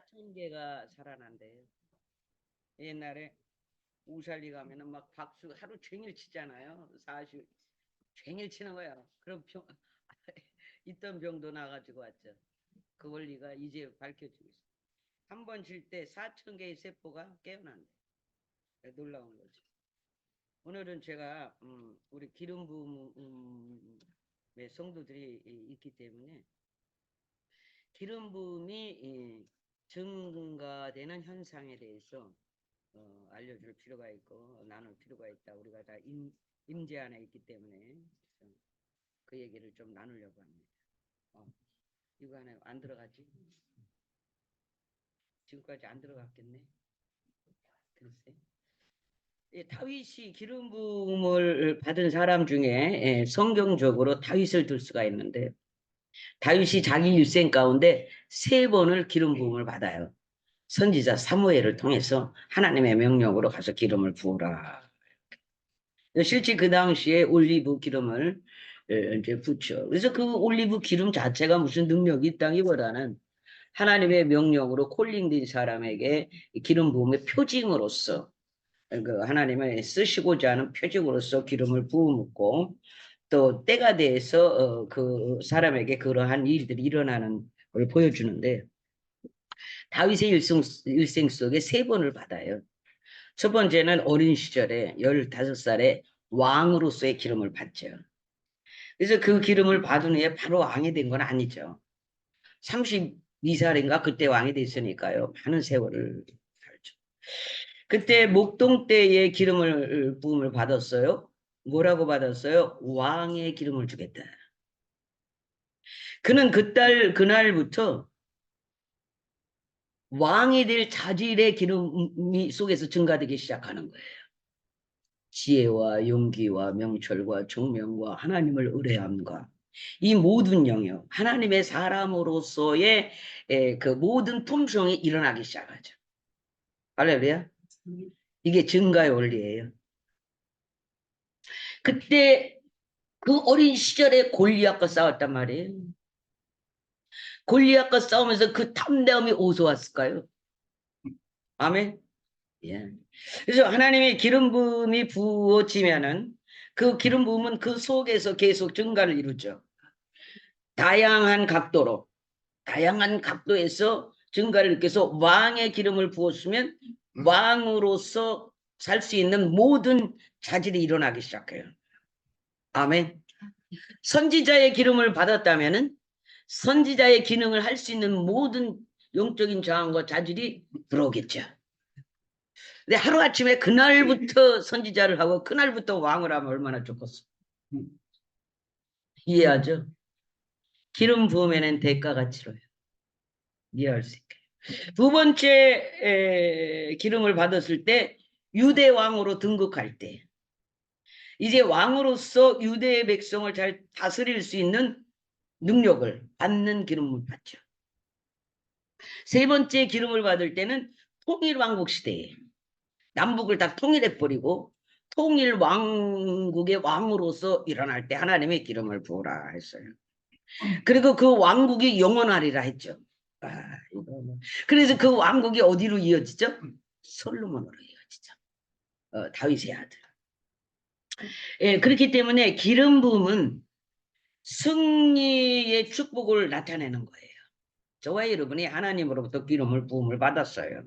4천 개가 살아난대요. 옛날에 우살리 가면은 막 박수 하루 종일 치잖아요. 40 종일 치는 거야. 그럼 병 있던 병도 나가지고 왔죠. 그 원리가 이제 밝혀지고 있어. 한 번 칠 때 4천 개의 세포가 깨어난대. 놀라운 거지. 오늘은 제가 우리 기름 부음의 성도들이 있기 때문에 기름 부음이 증가되는 현상에 대해서 알려줄 필요가 있고 나눌 필요가 있다. 우리가 다 임재 안에 있기 때문에 그 얘기를 좀 나누려고 합니다. 이거 안에 안 들어가지? 지금까지 안 들어갔겠네. 글쎄. 다윗이 기름 부음을 받은 사람 중에 성경적으로 다윗을 들 수가 있는데 다윗이 자기 일생 가운데 3번을 기름 부음을 받아요. 선지자 사무엘을 통해서 하나님의 명령으로 가서 기름을 부으라. 실제 그 당시에 올리브 기름을 이제 붙여. 그래서 그 올리브 기름 자체가 무슨 능력이 있다기보다는 하나님의 명령으로 콜링된 사람에게 기름 부음의 표징으로서 그 하나님의 쓰시고자 하는 표징으로서 기름을 부어먹고 또 때가 돼서 그 사람에게 그러한 일들이 일어나는 걸 보여주는데 다윗의 일생 속에 3번을 받아요. 첫 번째는 어린 시절에 15살에 왕으로서의 기름을 받죠. 그래서 그 기름을 받은 후에 바로 왕이 된 건 아니죠. 32살인가 그때 왕이 됐으니까요. 많은 세월을 살죠. 그때 목동 때에 기름을 부음을 받았어요. 뭐라고 받았어요? 왕의 기름을 주겠다. 그는 그날부터 왕이 될 자질의 기름이 속에서 증가되기 시작하는 거예요. 지혜와 용기와 명철과 총명과 하나님을 의뢰함과 이 모든 영역, 하나님의 사람으로서의 그 모든 품성이 일어나기 시작하죠. 할렐루야. 이게 증가의 원리예요. 그때 그 어린 시절에 골리앗과 싸웠단 말이에요. 골리앗과 싸우면서 그 탐대함이 어디서 왔을까요? 아멘. 예. 그래서 하나님의 기름 부음이 부어지면은 그 기름 부음은 그 속에서 계속 증가를 이루죠. 다양한 각도에서 증가를 일으켜서 왕의 기름을 부었으면 왕으로서 살 수 있는 모든 자질이 일어나기 시작해요. 아멘. 선지자의 기름을 받았다면은 선지자의 기능을 할 수 있는 모든 영적인 저항과 자질이 들어오겠죠. 근데 하루아침에 그날부터 선지자를 하고 그날부터 왕을 하면 얼마나 좋겠어. 이해하죠? 기름 부음에는 대가가 치러요. 이해할 수 있게. 두 번째 기름을 받았을 때 유대 왕으로 등극할 때 이제 왕으로서 유대의 백성을 잘 다스릴 수 있는 능력을 받는 기름을 받죠. 세 번째 기름을 받을 때는 통일왕국 시대에 남북을 다 통일해버리고 통일왕국의 왕으로서 일어날 때 하나님의 기름을 부으라 했어요. 그리고 그 왕국이 영원하리라 했죠. 그래서 그 왕국이 어디로 이어지죠? 솔로몬으로 이어지죠. 다윗의 아들. 예, 그렇기 때문에 기름 부음은 승리의 축복을 나타내는 거예요. 저와 여러분이 하나님으로부터 기름을 부음을 받았어요.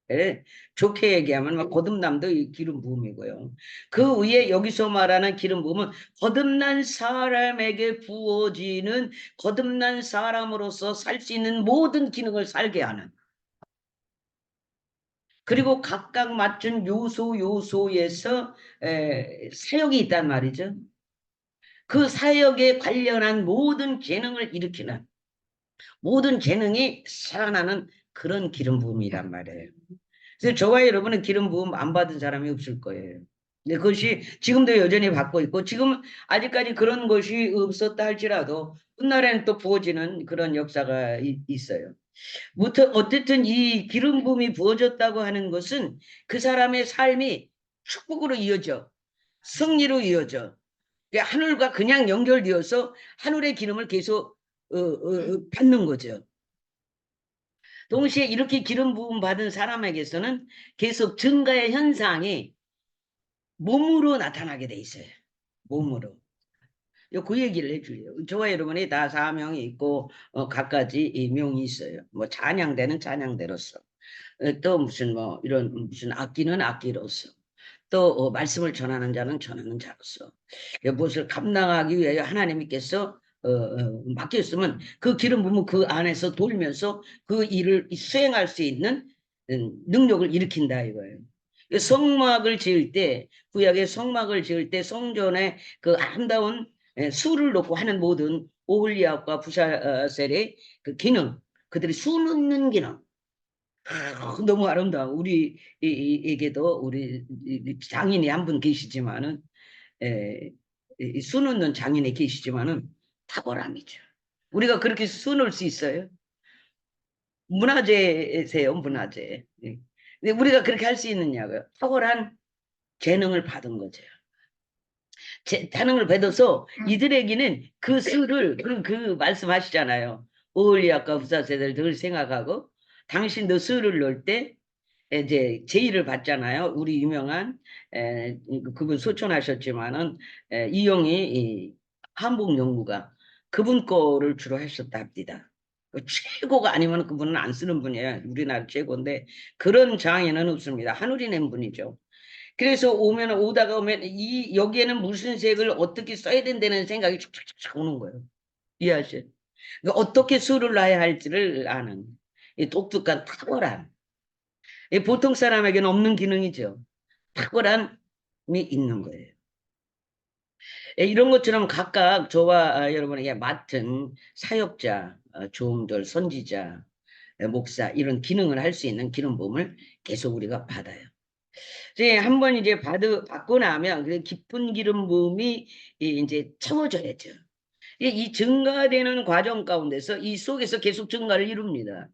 예, 좋게 얘기하면 막 거듭남도 기름 부음이고요. 그 위에 여기서 말하는 기름 부음은 거듭난 사람에게 부어지는 거듭난 사람으로서 살 수 있는 모든 기능을 살게 하는 그리고 각각 맞춘 요소에서 사역이 있단 말이죠. 그 사역에 관련한 모든 재능을 일으키는 모든 재능이 살아나는 그런 기름 부음이란 말이에요. 그래서 저와 여러분은 기름 부음 안 받은 사람이 없을 거예요. 근데 그것이 지금도 여전히 받고 있고 지금 아직까지 그런 것이 없었다 할지라도 훗날에는 또 부어지는 그런 역사가 있어요. 어쨌든 이 기름 부음이 부어졌다고 하는 것은 그 사람의 삶이 축복으로 이어져 승리로 이어져 하늘과 그냥 연결되어서 하늘의 기름을 계속 받는 거죠. 동시에 이렇게 기름 부음 받은 사람에게서는 계속 증가의 현상이 몸으로 나타나게 돼 있어요. 몸으로. 그 얘기를 해주려요. 저와 여러분이 다 사명이 있고 각가지 이 명이 있어요. 뭐 찬양대는 찬양대로서, 또 무슨 뭐 이런 무슨 악기는 악기로서, 또 말씀을 전하는 자는 전하는 자로서, 무엇을 감당하기 위하여 하나님께서 맡겼으면 그 기름 부으면 그 안에서 돌면서 그 일을 수행할 수 있는 능력을 일으킨다 이거예요. 성막을 지을 때, 구약의 성막을 지을 때 성전에 그 아름다운 수를 놓고 하는 모든 오홀리압과 부사셀의 그 기능, 그들이 수 놓는 기능, 너무 아름다워. 우리에게도 우리 장인이 한 분 계시지만은, 수 놓는 장인이 계시지만은 탁월함이죠. 우리가 그렇게 수 놓을 수 있어요? 문화재세요, 문화재. 예. 근데 우리가 그렇게 할 수 있느냐고요? 탁월한 재능을 받은 거죠. 재능을 받아서 이들에게는 그 수를, 그 말씀하시잖아요. 오홀리압과 부사세를 늘 생각하고, 당신도 수를 놓을 때 이제 제의를 받잖아요. 우리 유명한 그분 소천하셨지만은 이영희 한복 연구가 그분 거를 주로 하셨다 합니다. 최고가 아니면 그분은 안 쓰는 분이에요. 우리나라 최고인데 그런 장애는 없습니다. 하늘이 낸 분이죠. 그래서 오다가 오면 이 여기에는 무슨 색을 어떻게 써야 된다는 생각이 촉촉촉 오는 거예요. 이해하시죠? 그러니까 어떻게 수를 놔야 할지를 아는 이 독특한 탁월함. 보통 사람에게는 없는 기능이죠. 탁월함이 있는 거예요. 이런 것처럼 각각 저와 여러분에게 맡은 사역자, 조음들, 선지자, 목사 이런 기능을 할 수 있는 기름 부음을 계속 우리가 받아요. 한번 이제 받고 나면 그 깊은 기름 부음이 이제 채워져야죠. 이 증가되는 과정 가운데서 이 속에서 계속 증가를 이룹니다.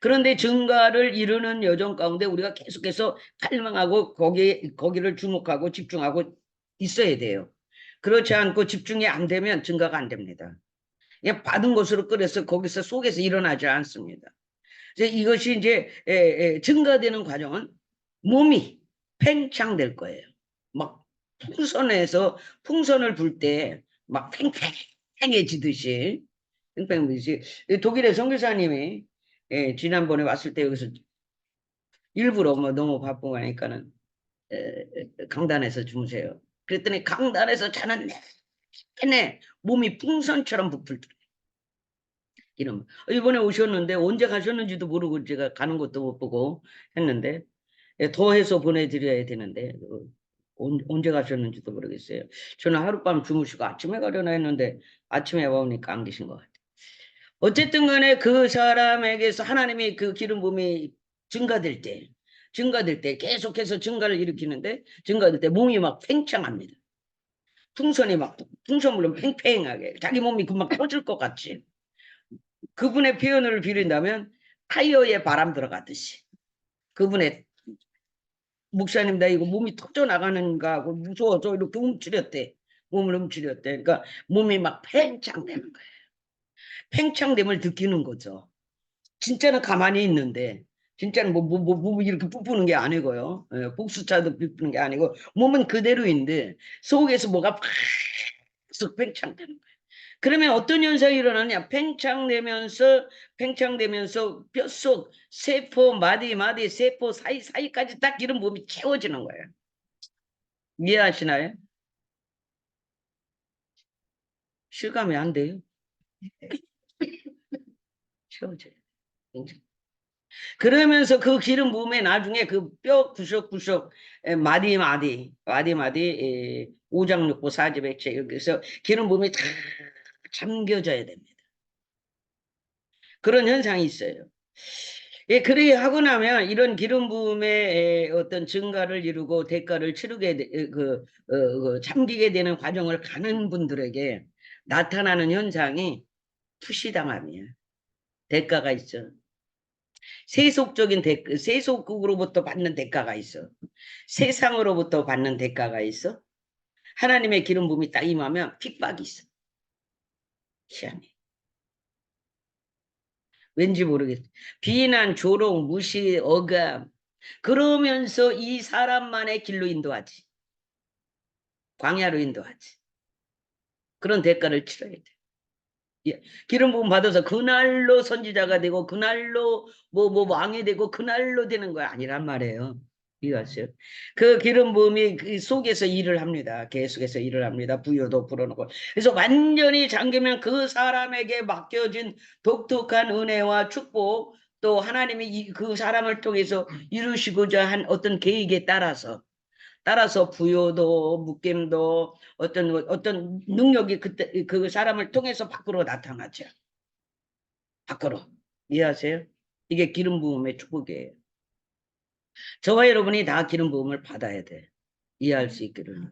그런데 증가를 이루는 여정 가운데 우리가 계속해서 갈망하고 거기를 주목하고 집중하고 있어야 돼요. 그렇지 않고 집중이 안 되면 증가가 안 됩니다. 그냥 받은 것으로 끌어서 거기서 속에서 일어나지 않습니다. 이것이 이제 증가되는 과정은 몸이 팽창될 거예요. 막 풍선을 불 때 막 팽팽해지듯이 독일의 선교사님이 지난번에 왔을 때 여기서 일부러 뭐 너무 바쁘고 하니까는 강단에서 주무세요. 그랬더니 강단에서 자는 내내 몸이 풍선처럼 부풀더래요. 이런 이번에 오셨는데 언제 가셨는지도 모르고 제가 가는 것도 못 보고 했는데 더해서 보내드려야 되는데 언제 가셨는지도 모르겠어요. 저는 하룻밤 주무시고 아침에 가려나 했는데 아침에 와보니까 안 계신 것 같아요. 어쨌든 간에 그 사람에게서 하나님이 그 기름 부음이 증가될 때 계속해서 증가를 일으키는데 증가될 때 몸이 막 팽창합니다. 풍선물로 팽팽하게 자기 몸이 금방 터질 것 같이. 그분의 표현을 빌린다면 타이어에 바람 들어가듯이 그분의 목사님 나 이거 몸이 터져 나가는가 하고 무서워서 이렇게 몸을 움츠렸대. 그러니까 몸이 막 팽창되는 거예요. 팽창됨을 느끼는 거죠. 진짜는 가만히 있는데 진짜는 뭐 이렇게 뿜뿌는 게 아니고요. 복수차도 뿜뿌는 게 아니고 몸은 그대로인데 속에서 뭐가 팍 팽창되는 거예요. 그러면 어떤 현상이 일어나냐? 팽창되면서 뼛속 세포 마디 세포 사이까지 딱 이런 몸이 채워지는 거예요. 이해하시나요? 실감이 안 돼요? 채워져요. 그러면서 그 기름 부음에 나중에 그 뼈 구석구석 마디 오장육부 사지백체 여기서 기름 부음이 다 잠겨져야 됩니다. 그런 현상이 있어요. 그렇게 하고 나면 이런 기름 부음의 어떤 증가를 이루고 대가를 치르게 잠기게 되는 과정을 가는 분들에게 나타나는 현상이 푸시당함이에요. 대가가 있어. 세속으로부터 받는 대가가 있어. 세상으로부터 받는 대가가 있어. 하나님의 기름 부음이 딱 임하면 핍박이 있어. 희한해. 왠지 모르겠어. 비난, 조롱, 무시, 억압. 그러면서 이 사람만의 길로 인도하지. 광야로 인도하지. 그런 대가를 치러야 돼. 예. 기름 부음 받아서 그날로 선지자가 되고 그날로 뭐 왕이 되고 그날로 되는 거 아니란 말이에요. 이해하세요? 그 기름 부음이 그 속에서 일을 합니다. 계속해서 일을 합니다. 부여도 불어넣고. 그래서 완전히 잠기면 그 사람에게 맡겨진 독특한 은혜와 축복, 또 하나님이 그 사람을 통해서 이루시고자 한 어떤 계획에 따라서 부여도 묶임도 어떤 능력이 그때 그 사람을 통해서 밖으로 나타나죠. 밖으로. 이해하세요? 이게 기름 부음의 축복이에요. 저와 여러분이 다 기름 부음을 받아야 돼. 이해할 수 있기를.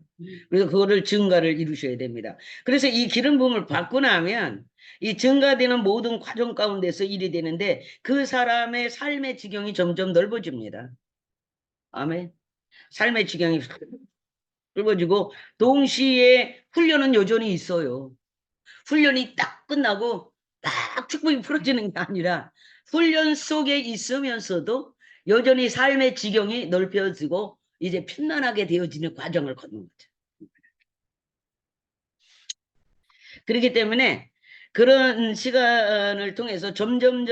그래서 그거를 증가를 이루셔야 됩니다. 그래서 이 기름 부음을 받고 나면 이 증가되는 모든 과정 가운데서 일이 되는데 그 사람의 삶의 지경이 점점 넓어집니다. 아멘. 삶의 지경이 넓어지고 동시에 훈련은 여전히 있어요. 훈련이 딱 끝나고 딱 축복이 풀어지는 게 아니라 훈련 속에 있으면서도 여전히 삶의 지경이 넓혀지고 이제 편안하게 되어지는 과정을 걷는 거죠. 그렇기 때문에 그런 시간을 통해서 점점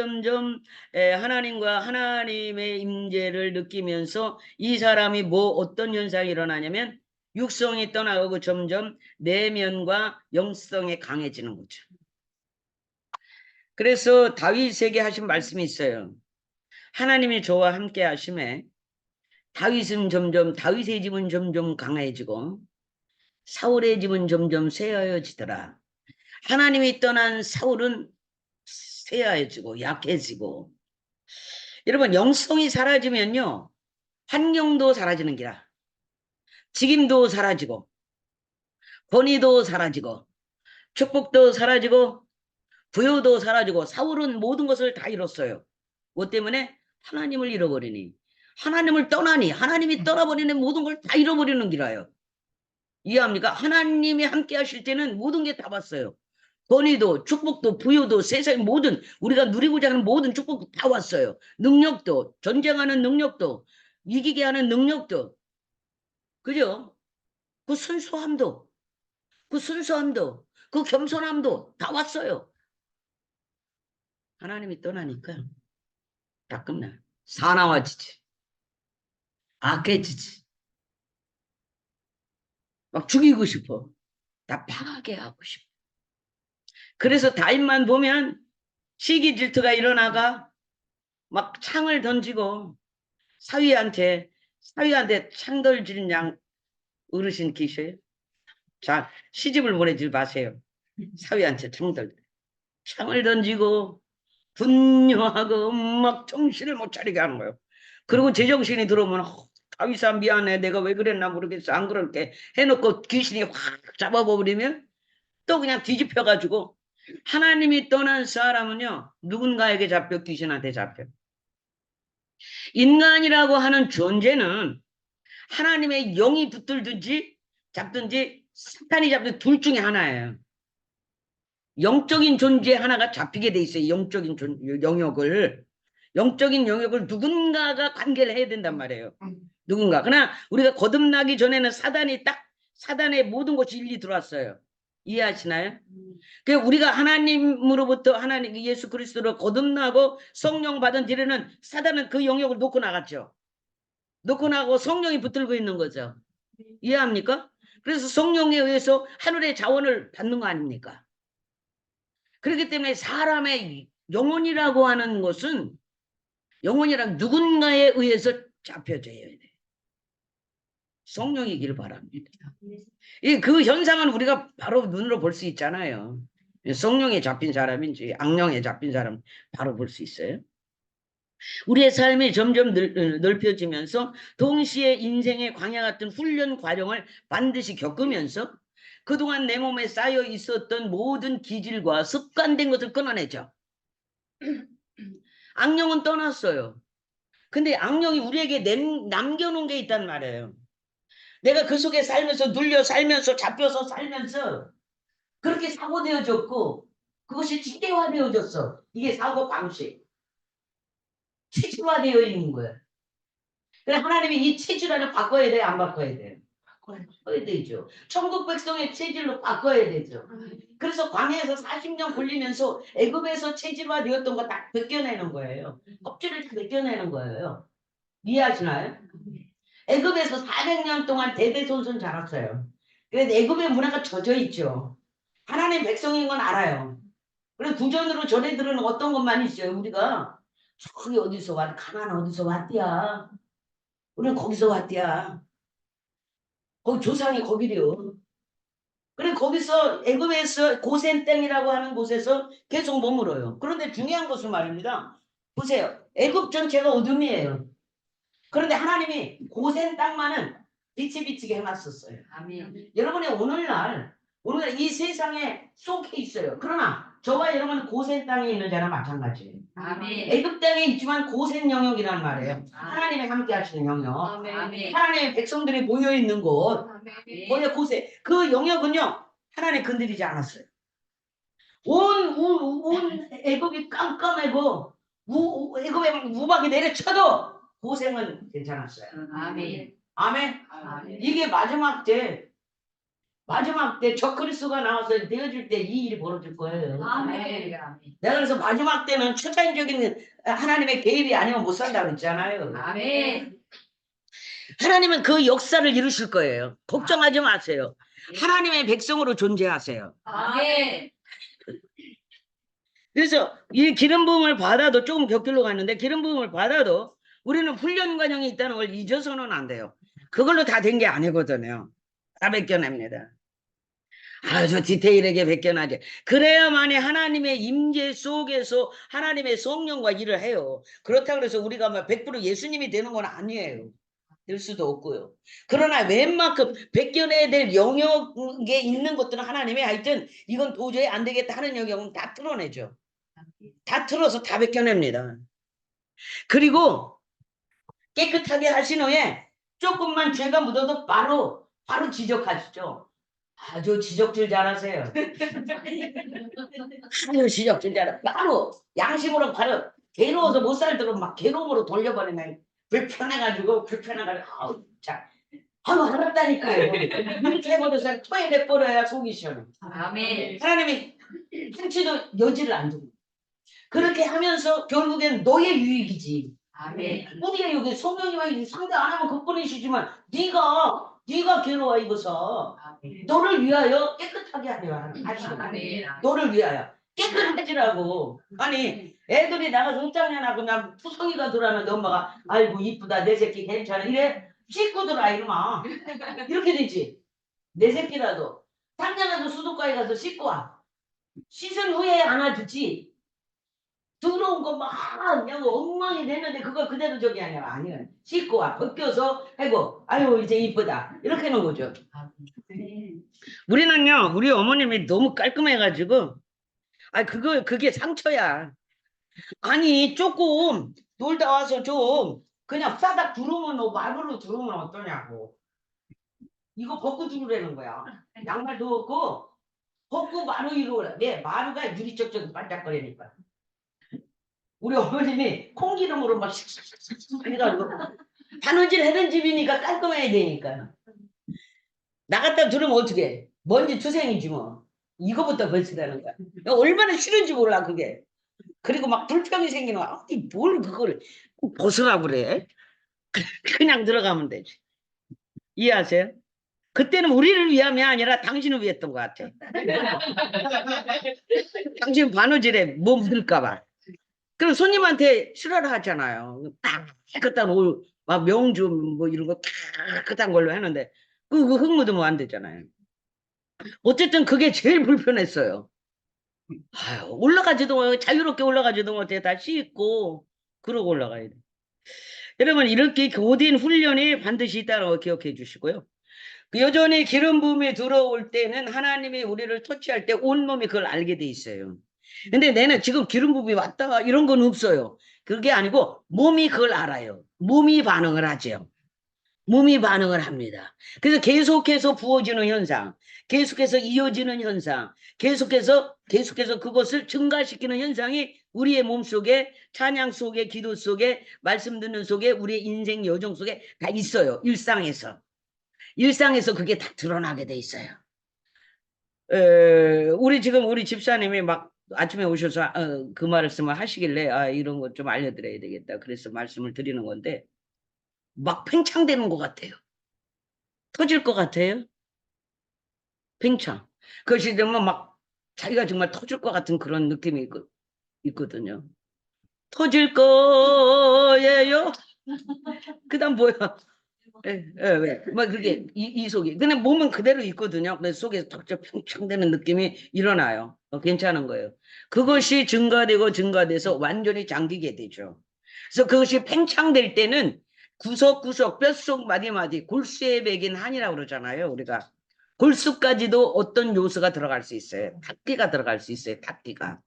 하나님과 하나님의 임재를 느끼면서 이 사람이 뭐 어떤 현상이 일어나냐면 육성이 떠나가고 점점 내면과 영성이 강해지는 거죠. 그래서 다윗에게 하신 말씀이 있어요. 하나님이 저와 함께 하심에 다윗의 집은 점점 강해지고 사울의 집은 점점 쇠하여지더라. 하나님이 떠난 사울은 쇠하여지고 약해지고. 여러분, 영성이 사라지면요, 환경도 사라지는 기라. 직임도 사라지고 권위도 사라지고 축복도 사라지고 부여도 사라지고. 사울은 모든 것을 다 잃었어요. 뭐 때문에? 하나님을 잃어버리니. 하나님을 떠나니. 하나님이 떠나버리는 모든 걸 다 잃어버리는 기라요. 이해합니까? 하나님이 함께 하실 때는 모든 게 다 왔어요. 권위도 축복도 부여도 세상의 모든 우리가 누리고자 하는 모든 축복 다 왔어요. 능력도 전쟁하는 능력도 이기게 하는 능력도, 그죠? 그 순수함도 그 겸손함도 다 왔어요. 하나님이 떠나니까 다 끝나. 사나워지지. 악해지지. 막 죽이고 싶어. 다 파괴하고 싶어. 그래서 다윗만 보면 시기 질투가 일어나가 막 창을 던지고 사위한테 창 던지는 양 어르신 계셔요. 자, 시집을 보내지 마세요. 사위한테 창을 던지고 분노하고 막 정신을 못 차리게 하는 거예요. 그리고 제정신이 들어오면 다윗아 미안해, 내가 왜 그랬나 모르겠어, 안 그럴게 해놓고 귀신이 확 잡아버리면 또 그냥 뒤집혀가지고. 하나님이 떠난 사람은요, 누군가에게 잡혀, 귀신한테 잡혀. 인간이라고 하는 존재는 하나님의 영이 붙들든지 잡든지 사탄이 잡든 둘 중에 하나예요. 영적인 존재 하나가 잡히게 돼 있어요. 영적인 영역을 누군가가 관계를 해야 된단 말이에요. 누군가. 그러나 우리가 거듭나기 전에는 사단의 모든 것이 일리 들어왔어요. 이해하시나요? 그 우리가 하나님으로부터 하나님 예수 그리스도로 거듭나고 성령 받은 뒤에는 사단은 그 영역을 놓고 나갔죠. 놓고 나고 성령이 붙들고 있는 거죠. 이해합니까? 그래서 성령에 의해서 하늘의 자원을 받는 거 아닙니까? 그렇기 때문에 사람의 영혼이라고 하는 것은 영혼이란 누군가에 의해서 잡혀져야 돼. 성령이길 바랍니다. 그 현상은 우리가 바로 눈으로 볼 수 있잖아요. 성령에 잡힌 사람인지 악령에 잡힌 사람 바로 볼 수 있어요. 우리의 삶이 점점 넓혀지면서 동시에 인생의 광야 같은 훈련 과정을 반드시 겪으면서 그동안 내 몸에 쌓여 있었던 모든 기질과 습관된 것을 끊어내죠. 악령은 떠났어요. 근데 악령이 우리에게 남겨놓은 게 있단 말이에요. 내가 그 속에 살면서 눌려 살면서 잡혀서 살면서 그렇게 사고되어졌고 그것이 지대화되어졌어. 이게 사고 방식. 체질화되어 있는 거예요. 그래 하나님이 이 체질화를 바꿔야 돼요, 안 바꿔야 돼요? 바꿔야 되죠. 천국 백성의 체질로 바꿔야 되죠. 그래서 광야에서 40년 굴리면서 애굽에서 체질화되었던 거 다 벗겨내는 거예요. 껍질을 다 벗겨내는 거예요. 이해하시나요? 애굽에서 400년 동안 대대손손 자랐어요. 그래서 애굽의 문화가 젖어 있죠. 하나님 백성인 건 알아요. 그래서 구전으로 전해들은 어떤 것만 있어요. 우리가 저기 어디서 왔, 가나안 어디서 왔디야. 우리는 거기서 왔디야. 거기 조상이 거기래요. 그래 거기서 애굽에서 고센 땅이라고 하는 곳에서 계속 머물어요. 그런데 중요한 것은 말입니다. 보세요. 애굽 전체가 어둠이에요. 그런데 하나님이 고센 땅만은 빛이 비치게 해놨었어요. 아멘. 여러분이 오늘날 이 세상에 속해 있어요. 그러나 저와 여러분은 고센 땅에 있는 자랑 마찬가지예요. 아멘. 애굽 땅에 있지만 고센 영역이란 말이에요. 하나님이 함께 하시는 영역. 아멘. 하나님의 백성들이 모여 있는 곳. 뭐냐 고센. 그 영역은요. 하나님 건드리지 않았어요. 온 애굽이 깜깜하고 애굽에 우박이 내려쳐도 고생은 괜찮았어요. 아멘. 아멘. 아멘. 이게 마지막 때 적그리스도가 나와서 되어줄 때 이 일이 벌어질 거예요. 아멘. 내가 그래서 마지막 때는 초자연적인 하나님의 개입이 아니면 못 산다고 했잖아요. 아멘. 하나님은 그 역사를 이루실 거예요. 걱정하지 마세요. 하나님의 백성으로 존재하세요. 아멘. 그래서 이 기름 부음을 받아도 조금 격길로 갔는데 기름 부음을 받아도 우리는 훈련 과정이 있다는 걸 잊어서는 안 돼요. 그걸로 다 된 게 아니거든요. 다 벗겨냅니다. 아주 디테일하게 벗겨나지. 그래야만이 하나님의 임재 속에서 하나님의 성령과 일을 해요. 그렇다고 해서 우리가 막 100% 예수님이 되는 건 아니에요. 될 수도 없고요. 그러나 웬만큼 벗겨내야 될 영역에 있는 것들은 하나님이 하여튼 이건 도저히 안 되겠다 하는 영역은 다 틀어내죠. 다 틀어서 다 벗겨냅니다. 그리고 깨끗하게 하신 후에 조금만 죄가 묻어도 바로 지적하시죠. 아주 지적질 잘하세요. 아주 지적질 잘하. 바로 양심으로 바로 괴로워서 못 살도록 막 괴로움으로 돌려버리면 불편해가지고 아우 자 아우 알았다니까요. 이렇게 해버려서 토해 내버려야 속이 시원해. 아멘. 하나님이 한치도 여지를 안 두고 그렇게 하면서 결국엔 너의 유익이지. 아멘. 우리가 여기 성령님이 상대 안 하면 그뿐이시지만 네가 괴로워 입어서 너를 위하여 깨끗하게 하려 하시고 너를 위하여 깨끗해지라고. 아니 애들이 나가서 옷장년하고 그냥 푸성이가 들어왔는데 엄마가 아이고 이쁘다 내 새끼 괜찮아 이래 씻고 들어와 이놈아. 이렇게 되지. 내 새끼라도 당장에도 수도가에 가서 씻고 와. 씻은 후에 안아주지. 들어온 거 막 그냥 엉망이 되는데 그걸 그대로 저기 아니야. 씻고 와 벗겨서 하고 아유 이제 이쁘다 이렇게 하는 거죠. 우리는요 우리 어머님이 너무 깔끔해가지고 그게 상처야. 아니 조금 놀다 와서 좀 그냥 싸닥 두르면 말벌로 두르면 어떠냐고. 이거 벗고 두르라는 거야. 양말도 없고 벗고 마루 위로 왜 마루가 유리쩍쩍 반짝거리니까. 우리 어머님이 콩기름으로 막 씩씩씩 해가지고 바느질 해는 집이니까 깔끔해야 되니까. 나갔다 들으면 어떻게 해? 먼지 투생이지 뭐. 이거부터 벌쓰라는 거야. 얼마나 싫은지 몰라 그게. 그리고 막 불평이 생기는 거야. 아니 뭘 그걸 벗으라고 그래. 그냥 들어가면 되지. 이해하세요? 그때는 우리를 위함이 아니라 당신을 위했던 것 같아. 당신 바느질에 뭐 묻을까 봐. 그럼 손님한테 싫어라 하잖아요. 깨끗한 옷, 막 명주 뭐 이런 거 깨끗한 걸로 했는데 그 흙 묻으면 안 되잖아요. 어쨌든 그게 제일 불편했어요. 올라가지도 자유롭게 올라가지도 못해 다 씻고 그러고 올라가야 돼. 여러분 이렇게 고된 훈련이 반드시 있다는 거 기억해 주시고요. 여전히 기름 부음이 들어올 때는 하나님이 우리를 터치할 때 온몸이 그걸 알게 돼 있어요. 근데 내는 지금 기름 부음이 왔다 이런 건 없어요. 그게 아니고 몸이 그걸 알아요. 몸이 반응을 하죠. 몸이 반응을 합니다. 그래서 계속해서 부어지는 현상, 계속해서 이어지는 현상, 계속해서 그것을 증가시키는 현상이 우리의 몸 속에, 찬양 속에, 기도 속에, 말씀 듣는 속에, 우리의 인생 여정 속에 다 있어요. 일상에서. 일상에서 그게 다 드러나게 돼 있어요. 우리 집사님이 막 아침에 오셔서 그 말씀을 하시길래 이런 것 좀 알려드려야 되겠다. 그래서 말씀을 드리는 건데 막 팽창되는 것 같아요. 터질 것 같아요. 팽창. 그것이 되면 막 자기가 정말 터질 것 같은 그런 느낌이 있거든요. 터질 거예요. 그다음 뭐야? 왜? 막 그게 이 속이. 근데 몸은 그대로 있거든요. 그래서 속에서 턱적 팽창되는 느낌이 일어나요. 괜찮은 거예요. 그것이 증가돼서 완전히 잠기게 되죠. 그래서 그것이 팽창될 때는 구석구석 뼛속 마디마디 골수에 배긴 한이라고 그러잖아요. 우리가. 골수까지도 어떤 요소가 들어갈 수 있어요. 탁기가 들어갈 수 있어요. 탁기가.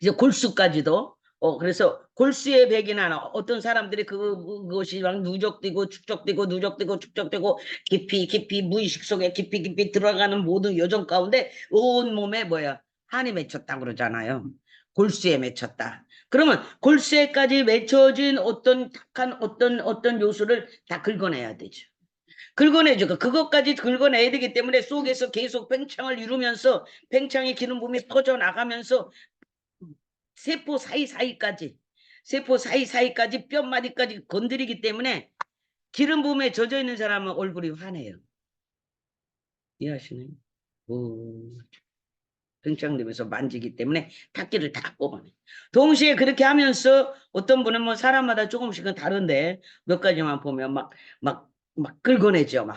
이제 골수까지도 그래서 골수의 백이나 어떤 사람들이 그것이 막 누적되고 축적되고 깊이 무의식 속에 깊이 들어가는 모든 여정 가운데 온 몸에 뭐야 한이 맺혔다 그러잖아요. 골수에 맺혔다. 그러면 골수에까지 맺혀진 어떤 탁한 어떤 요소를 다 긁어내야 되죠. 긁어내죠. 그것까지 긁어내야 되기 때문에 속에서 계속 팽창을 이루면서 팽창의 기름 부음이 퍼져나가면서 세포 사이사이까지 뼈마디까지 건드리기 때문에 기름 부음에 젖어 있는 사람은 얼굴이 환해요. 이해하시나요? 오, 팽창되면서 만지기 때문에 탁기를 다 뽑아내. 동시에 그렇게 하면서 어떤 분은 뭐 사람마다 조금씩은 다른데 몇 가지만 보면 막 긁어내죠.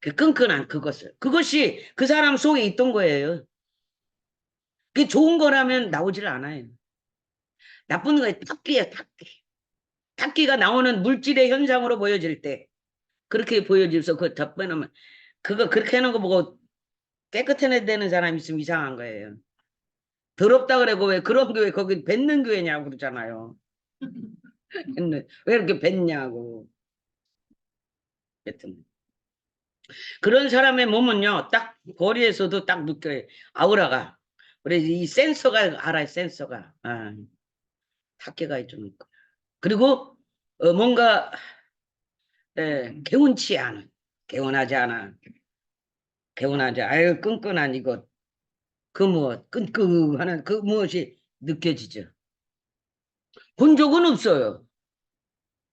그 끈끈한 그것이 그 사람 속에 있던 거예요. 그게 좋은 거라면 나오질 않아요. 나쁜 거에 탁기예요, 탁기. 탁기가 나오는 물질의 현상으로 보여질 때 그렇게 보여지면서 그 덮어놓으면 그거 그렇게 해놓은 거 보고 깨끗해내야 되는 사람이 있으면 이상한 거예요. 더럽다 그러고 왜 그런 교회 거기 뱉는 교회냐고 그러잖아요. 왜 이렇게 뱉냐고. 하여튼 그런 사람의 몸은요 딱 거리에서도 딱 느껴요. 아우라가. 그래 이 센서가 알아요. 센서가. 탁기가 좀 있고. 그리고 뭔가 개운치 않은 개운하지 않아. 개운하지 아유 끈끈한 이거 그 무엇 끈끈하는 그 무엇이 느껴지죠. 본 적은 없어요.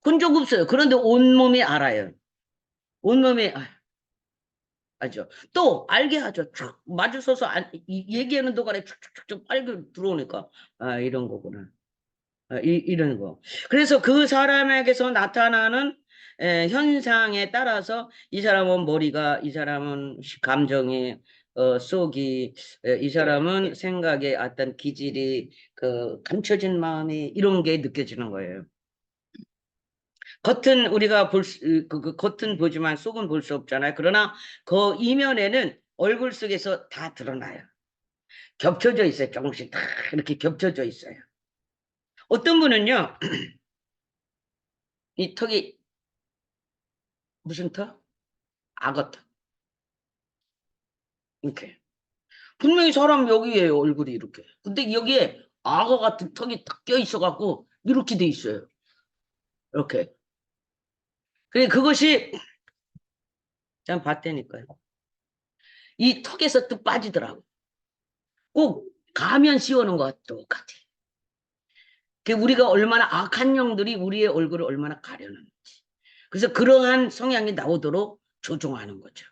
본 적 없어요. 그런데 온몸이 알아요. 온몸이 알죠. 또 알게 하죠. 쭉 마주서서 얘기하는 동안에 쭉쭉쭉 빨리 들어오니까 이런 거구나. 이런 거. 그래서 그 사람에게서 나타나는 현상에 따라서 이 사람은 머리가, 이 사람은 감정이, 속이, 이 사람은 생각의 어떤 기질이, 그 감춰진 마음이 이런 게 느껴지는 거예요. 겉은 우리가 그 겉은 보지만 속은 볼 수 없잖아요. 그러나 그 이면에는 얼굴 속에서 다 드러나요. 겹쳐져 있어요. 조금씩 다 이렇게 겹쳐져 있어요. 어떤 분은요, 이 턱이 무슨 턱? 악어턱. 이렇게. 분명히 사람 여기에요, 얼굴이 이렇게. 근데 여기에 악어 같은 턱이 딱 껴 있어갖고 이렇게 돼 있어요. 이렇게. 그래, 그것이, 참 봤다니까요. 이 턱에서 뚝 빠지더라고. 꼭 가면 씌우는 것과 똑같아. 우리가 얼마나 악한 영들이 우리의 얼굴을 얼마나 가려는지. 그래서 그러한 성향이 나오도록 조종하는 거죠.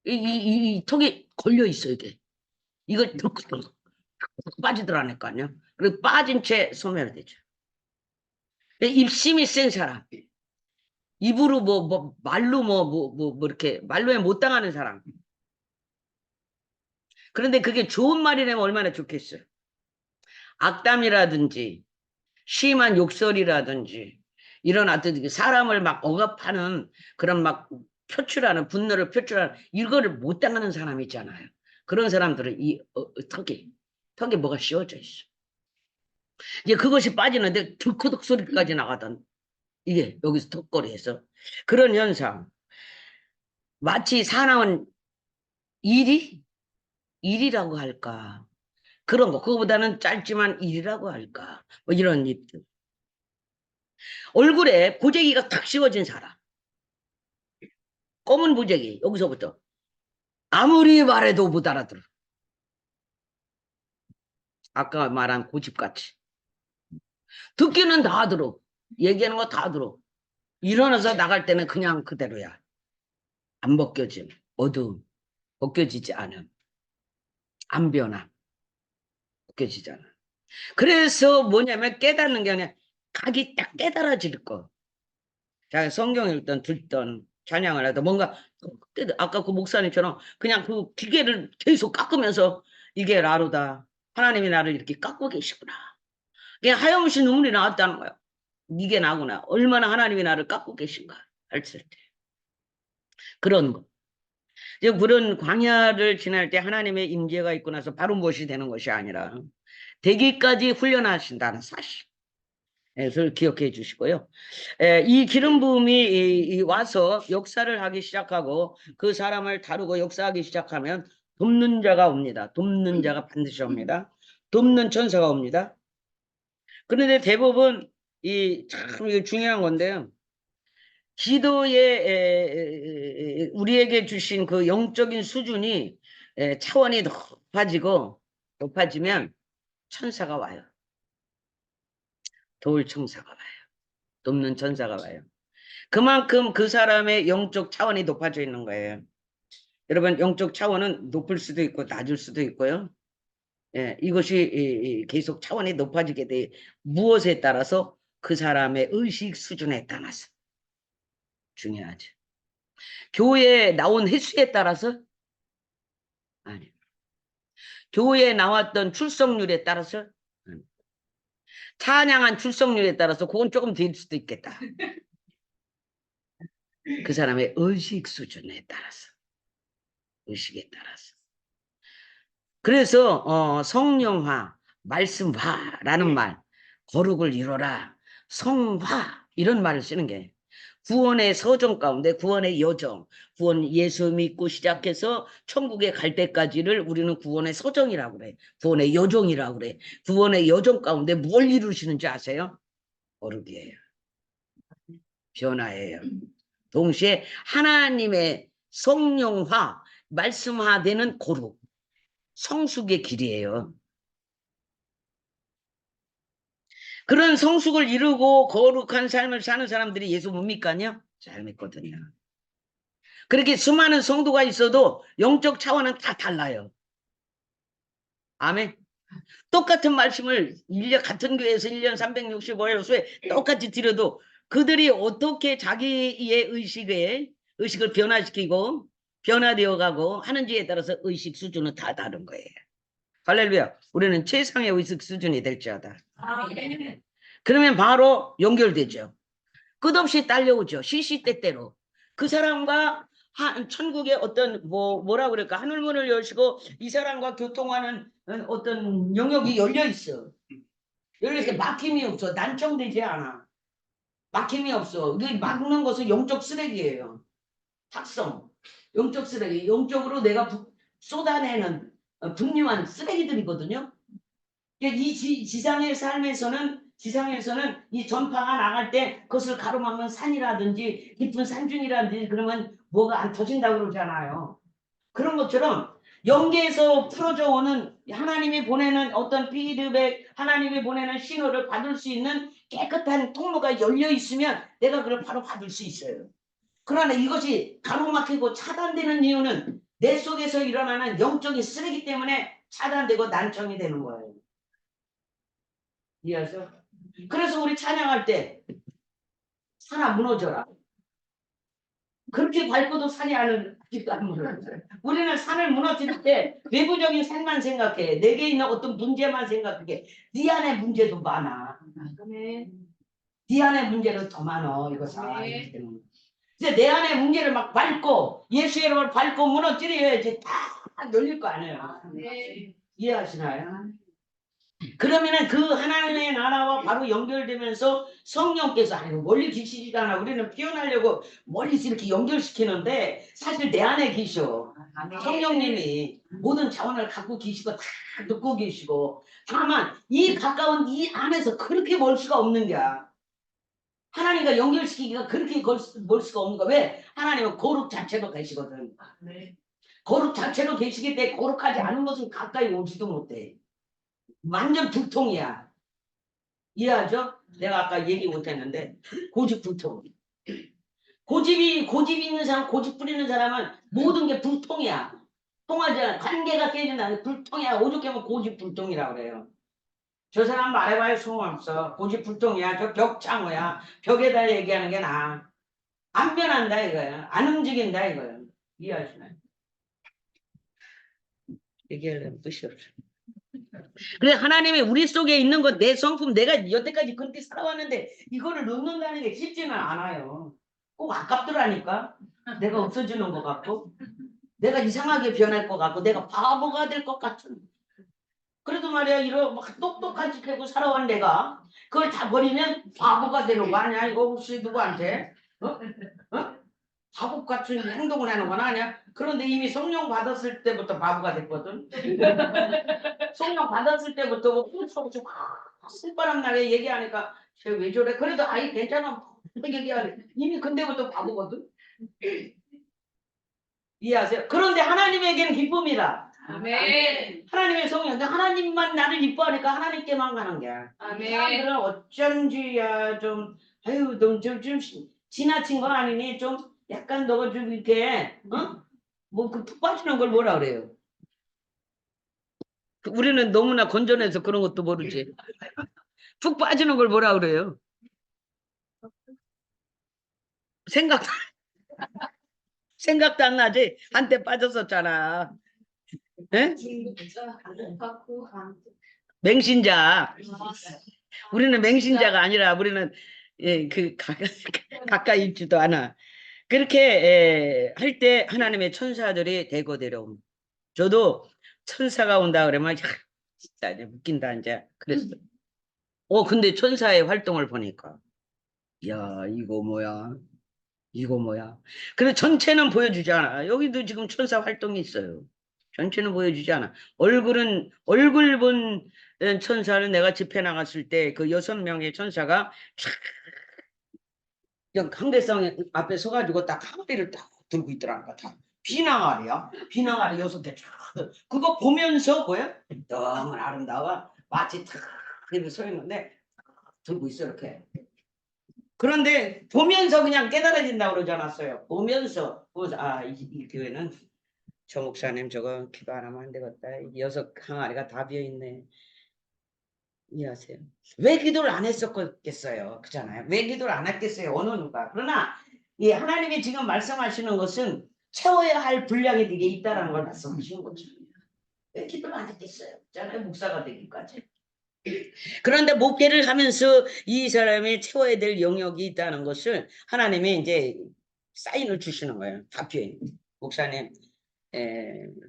이 턱이 걸려 있어, 이게. 이걸 턱 빠지더라니까요. 그리고 빠진 채 소멸되죠. 입심이 센 사람. 입으로 말로 이렇게, 말로에 못 당하는 사람. 그런데 그게 좋은 말이라면 얼마나 좋겠어요. 악담이라든지, 심한 욕설이라든지, 이런 어떤 사람을 막 억압하는 그런 막 분노를 표출하는, 이거를 못 당하는 사람 있잖아요. 그런 사람들은 턱에 뭐가 씌워져 있어. 이제 그것이 빠지는데 덜커덕 소리까지 나가던. 이게 여기서 턱걸이에서 그런 현상. 마치 사나운 일이라고 할까. 그런 거. 그거보다는 짧지만 일이라고 할까. 뭐 이런 일들. 얼굴에 보재기가 탁 씌워진 사람. 검은 보재기. 여기서부터. 아무리 말해도 못 알아들어. 아까 말한 고집같이. 듣기는 다 들어. 얘기하는 거 다 들어. 일어나서 나갈 때는 그냥 그대로야. 안 벗겨짐. 어두움. 벗겨지지 않음. 안 변함. 벗겨지잖아. 그래서 뭐냐면 깨닫는 게 아니라 각이 딱 깨달아질 거. 자, 성경 읽던 듣던 찬양을 하다 뭔가 아까 그 목사님처럼 그냥 그 기계를 계속 깎으면서 이게 나로다. 하나님이 나를 이렇게 깎고 계시구나. 그냥 하염없이 눈물이 나왔다는 거야. 이게 나구나. 얼마나 하나님이 나를 깎고 계신가 했을 때. 그런 거. 이제 그런 광야를 지날 때 하나님의 임재가 있고 나서 바로 무엇이 되는 것이 아니라 되기까지 훈련하신다는 사실. 그걸 기억해 주시고요. 이 기름 부음이 와서 역사를 하기 시작하고 그 사람을 다루고 역사하기 시작하면 돕는 자가 옵니다. 돕는 자가 반드시 옵니다. 돕는 천사가 옵니다. 그런데 대부분 참 중요한 건데요. 기도에 우리에게 주신 그 영적인 수준이 차원이 높아지면 천사가 와요. 도울 천사가 와요. 돕는 천사가 와요. 그만큼 그 사람의 영적 차원이 높아져 있는 거예요. 여러분 영적 차원은 높을 수도 있고 낮을 수도 있고요. 이것이 계속 차원이 높아지게 돼 무엇에 따라서 그 사람의 의식 수준에 따라서 중요하죠. 교회에 나온 횟수에 따라서 아니. 교회에 나왔던 출석률에 따라서 아니. 찬양한 출석률에 따라서 그건 조금 될 수도 있겠다. 그 사람의 의식 수준에 따라서 의식에 따라서. 그래서 성령화, 말씀화라는 말, 거룩을 이뤄라, 성화 이런 말을 쓰는 게 구원의 서정 가운데 구원의 여정, 구원 예수 믿고 시작해서 천국에 갈 때까지를 우리는 구원의 서정이라고 그래. 구원의 여정이라고 그래. 구원의 여정 가운데 뭘 이루시는지 아세요? 거룩이에요. 변화예요. 동시에 하나님의 성령화, 말씀화되는 거룩, 성숙의 길이에요. 그런 성숙을 이루고 거룩한 삶을 사는 사람들이 예수 못 믿거든요? 잘 믿거든요. 그렇게 수많은 성도가 있어도 영적 차원은 다 달라요. 아멘. 똑같은 말씀을 같은 교회에서 1년 365일 수에 똑같이 드려도 그들이 어떻게 자기의 의식을 변화시키고 변화되어 가고 하는지에 따라서 의식 수준은 다 다른 거예요. 할렐루야. 우리는 최상의 의식 수준이 될지어다. 아멘. 그러면 바로 연결되죠. 끝없이 딸려오죠. 시시때때로. 그 사람과 천국의 어떤 뭐라 그럴까 하늘문을 여시고 이 사람과 교통하는 어떤 영역이 열려 있어. 열려 있어. 막힘이 없어. 난청되지 않아. 막힘이 없어. 이게 막는 것은 영적 쓰레기예요. 탁성. 영적 쓰레기. 영적으로 내가 쏟아내는 분류한 쓰레기들이거든요. 이 지상의 삶에서는 이 전파가 나갈 때 그것을 가로막는 산이라든지 깊은 산중이라든지 그러면 뭐가 안 터진다고 그러잖아요. 그런 것처럼 영계에서 풀어져 오는 하나님이 보내는 어떤 피드백, 하나님이 보내는 신호를 받을 수 있는 깨끗한 통로가 열려 있으면 내가 그걸 바로 받을 수 있어요. 그러나 이것이 가로막히고 차단되는 이유는 내 속에서 일어나는 영적인 쓰레기 때문에 차단되고 난청이 되는 거예요. 이해하죠? 그래서 우리 찬양할 때 산아 무너져라. 그렇게 밟고도 산이 안 무너져. 우리는 산을 무너뜨릴 때 외부적인 산만 생각해. 내게 있는 어떤 문제만 생각해. 네 안에 문제도 많아. 네 안에 문제는 더 많아. 이거 상황이기 때문에. 이제 내 안에 문제를 막 밟고 예수의 이름을 밟고 무너뜨려야지 다 열릴 거 아니에요. 이해하시나요? 그러면은 그 하나님의 나라와 바로 연결되면서 성령께서 아니 멀리 계시지도 않아. 우리는 표현하려고 멀리서 이렇게 연결시키는데 사실 내 안에 계셔. 성령님이 모든 자원을 갖고 계시고 다 듣고 계시고 다만 이 가까운 이 안에서 그렇게 멀 수가 없는 거야. 하나님과 연결시키기가 그렇게 멀 수가 없는 거야. 왜? 하나님은 거룩 자체로 계시거든. 거룩 자체로 계시기 때문에 거룩하지 않은 것은 가까이 오지도 못해. 완전 불통이야. 이해하죠? 내가 아까 얘기 못했는데 고집불통. 고집 있는 사람, 고집 부리는 사람은 모든 게 불통이야. 통하지 않아. 관계가 깨진다는 불통이야. 오죽 하면 고집불통이라고 그래요. 저 사람 말해봐야 소용없어. 고집불통이야. 저 벽창호야. 벽에다 얘기하는 게 나아. 안 변한다 이거야. 안 움직인다 이거야. 이해하시나요? 얘기하려면 뜻이 없어. 그래 하나님이 우리 속에 있는 것 내 성품 내가 여태까지 그렇게 살아왔는데 이거를 넣는다는 게 쉽지는 않아요. 꼭 아깝더라니까. 내가 없어지는 것 같고 내가 이상하게 변할 것 같고 내가 바보가 될 것 같은. 그래도 말이야 이런 막 똑똑한 짓 하고 살아온 내가 그걸 다 버리면 바보가 되는 거 아니야? 이거 혹시 누구한테? 어? 어? 바보 같은 행동을 하는 건 아니야? 그런데 이미 성령 받았을 때부터 바보가 됐거든. 성령 받았을 때부터 뭐 신바람 나게 얘기하니까 쟤 왜 저래? 그래도 아이 괜찮아. 얘기하네. 이미 근데부터 바보거든. 이해하세요? 그런데 하나님에게는 기쁨이다. 아멘. 하나님의 성령. 하나님만 나를 이뻐하니까 하나님께만 가는 거야. 아멘. 사람들은 어쩐지야 좀 아유 좀 지나친 거 아니니 좀 약간 너가 좀 이렇게 뭐그 푹 빠지는 걸 뭐라 그래요? 우리는 너무나 건전해서 그런 것도 모르지. 푹 빠지는 걸 뭐라 그래요? 생각 생각도 안 나지? 한때 빠졌었잖아. 에? 맹신자. 우리는 맹신자가 아니라 우리는 가까이 있지도 않아. 그렇게 할 때 하나님의 천사들이 대거 데려옵니다. 저도 천사가 온다 그러면 진짜 이제 웃긴다 이제 그랬어. 근데 천사의 활동을 보니까 야 이거 뭐야? 이거 뭐야? 그래 전체는 보여주지 않아. 여기도 지금 천사 활동이 있어요. 전체는 보여주지 않아. 얼굴 본 천사를 내가 집회 나갔을 때 그 6명의 천사가 그냥 강대상 앞에 서가지고 딱 항아리를 딱 들고 있더라니까. 다 비낭아리야. 비낭아리 6개 쫙. 그거 보면서 뭐야? 너무 아름다워. 마치 탁 이렇게 서 있는데 들고 있어 이렇게. 그런데 보면서 그냥 깨달아진다고 그러지 않았어요. 보면서 이 교회는 저 목사님 저거 기도 안 하면 안 되겠다. 6 항아리가 다 비어있네. 이해하세요? 왜 기도를 안 했었겠어요? 그잖아요. 왜 기도를 안 했겠어요? 어느 누가. 그러나 이 하나님이 지금 말씀하시는 것은 채워야 할 분량이 되게 있다는 걸 말씀하시는 거죠. 왜 기도를 안 했겠어요? 그잖아요. 목사가 되기까지. 그런데 목회를 하면서 이 사람이 채워야 될 영역이 있다는 것을 하나님이 이제 사인을 주시는 거예요. 답변. 목사님,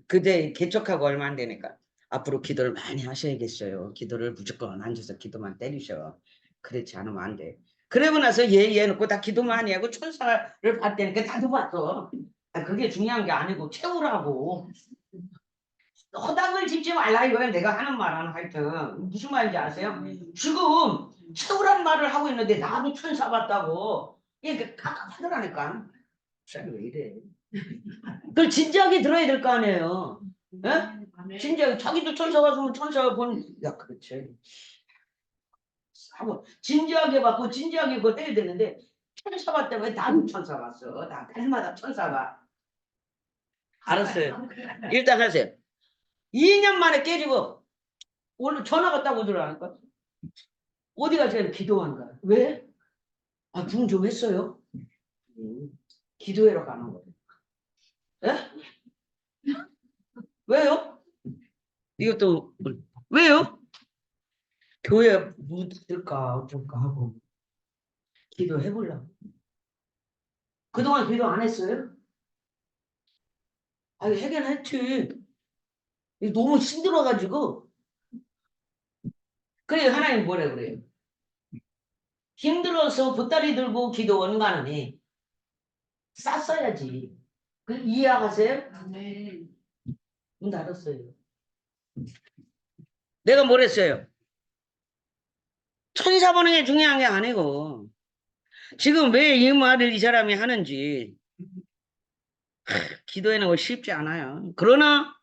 그대 개척하고 얼마 안 되니까 앞으로 기도를 많이 하셔야겠어요. 기도를 무조건 앉아서 기도만 때리셔. 그렇지 않으면 안 돼. 그러고 나서 얘 놓고 다 기도 많이 하고 천사를 봤다니까 다도 봤어. 그게 중요한 게 아니고 채우라고. 허당을 짓지 말라 이거야. 내가 하는 말은 하여튼 무슨 말인지 아세요? 지금 채우란 말을 하고 있는데 나도 천사 같다고 이게 깝깝하더라니까. 왜 이래? 그걸 진지하게 들어야 될 거 아니에요. 예? 진지하게 자기도 천사 같으면 천사가 야 그렇지. 하고 진지하게 받고 진지하게 그거 해야 되는데 천사 같다 왜 나도 천사 같어? 나 날마다 천사가. 알았어요. 일단 하세요. 2년 만에 깨지고 오늘 전화가 따고 들어가니까 어디 가서 기도하는 거야. 왜? 부흥 좀 했어요. 기도회로 가는 거예요. 예? 왜요? 이것도 왜요? 교회 문 닫을까 어쩔까 하고 기도해 보려고. 그동안 기도 안 했어요? 하긴 했지. 너무 힘들어가지고 그래 하나님 뭐래 그래요? 힘들어서 보따리 들고 기도원 가느니 쌌어야지. 그 이해하세요? 네. 문 닫았어요. 내가 뭘 했어요? 천사 보는 게 중요한 게 아니고 지금 왜 이 말을 이 사람이 하는지 기도해는 거 쉽지 않아요. 그러나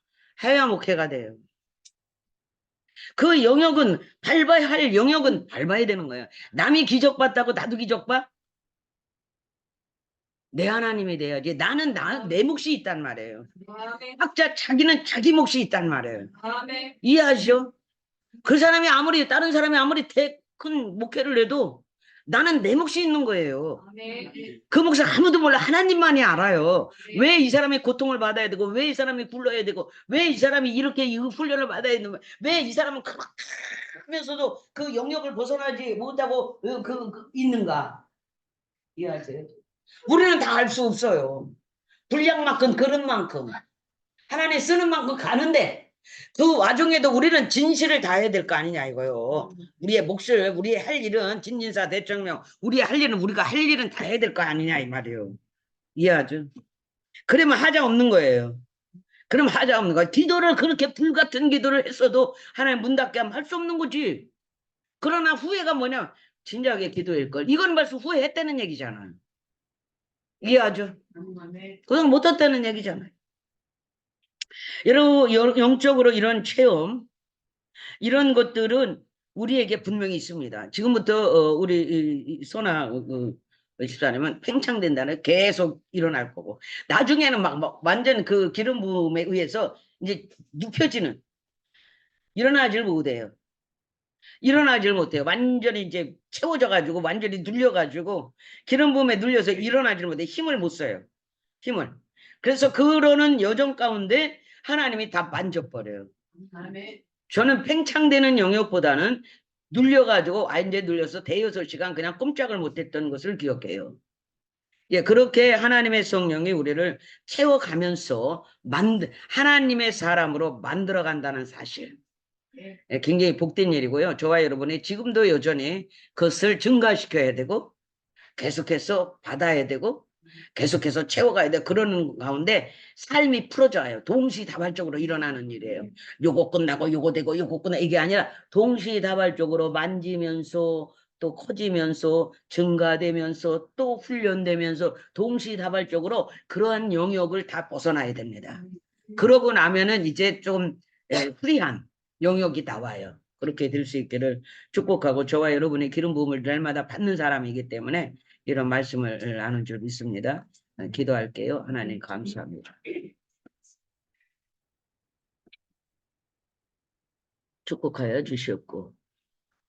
해야 목회가 돼요. 그 영역은 밟아야 할 영역은 밟아야 되는 거예요. 남이 기적봤다고 나도 기적봐? 내 하나님이 돼야지. 나는 내 몫이 있단 말이에요. 아멘. 각자 자기는 자기 몫이 있단 말이에요. 아멘. 이해하시죠? 그 사람이 아무리 다른 사람이 아무리 큰 목회를 해도 나는 내 몫이 있는 거예요. 아멘. 그 몫을 아무도 몰라. 하나님만이 알아요. 왜 이 사람이 고통을 받아야 되고 왜 이 사람이 굴러야 되고 왜 이 사람이 이렇게 이 훈련을 받아야 되는 거야. 왜 이 사람은 그렇게 하면서도 그 영역을 벗어나지 못하고 있는가. 이해하세요? 우리는 다 알 수 없어요. 분량만큼 그릇만큼 하나님 쓰는 만큼 가는데 그 와중에도 우리는 진실을 다해야 될 거 아니냐 이거요. 우리의 몫을 우리의 할 일은 진진사 대청명 우리의 할 일은 우리가 할 일은 다 해야 될 거 아니냐 이 말이에요. 이해하죠? 그러면 하자 없는 거예요. 그럼 하자 없는 거야. 기도를 그렇게 불같은 기도를 했어도 하나님 문 닫게 하면 할 수 없는 거지. 그러나 후회가 뭐냐? 진작에 기도할 걸. 이건 벌써 후회했다는 얘기잖아요. 이해하죠? 그건 못했다는 얘기잖아요. 여러분 영적으로 이런 체험 이런 것들은 우리에게 분명히 있습니다. 지금부터 우리 소나 집사님은 팽창된다는 계속 일어날 거고 나중에는 막 완전 그 기름 부음에 의해서 이제 눕혀지는 일어나질 못해요. 일어나질 못해요. 완전히 이제 채워져 가지고 완전히 눌려 가지고 기름 부음에 눌려서 일어나질 못해. 힘을 못 써요. 힘을. 그래서 그러는 여정 가운데 하나님이 다 만져버려요. 아멘. 저는 팽창되는 영역보다는 눌려가지고 이제 눌려서 대여섯 시간 그냥 꼼짝을 못했던 것을 기억해요. 예, 그렇게 하나님의 성령이 우리를 채워가면서 하나님의 사람으로 만들어간다는 사실. 예, 굉장히 복된 일이고요. 저와 여러분이 지금도 여전히 그것을 증가시켜야 되고 계속해서 받아야 되고 계속해서 채워가야 돼. 그러는 가운데 삶이 풀어져요. 동시다발적으로 일어나는 일이에요. 요거 끝나고 요거 되고 요거 끝나 이게 아니라 동시다발적으로 만지면서 또 커지면서 증가되면서 또 훈련되면서 동시다발적으로 그러한 영역을 다 벗어나야 됩니다. 그러고 나면은 이제 좀 프리한 영역이 나와요. 그렇게 될 수 있기를 축복하고 저와 여러분의 기름 부음을 날마다 받는 사람이기 때문에 이런 말씀을 나눈 줄 믿습니다. 기도할게요. 하나님 감사합니다. 축복하여 주시옵고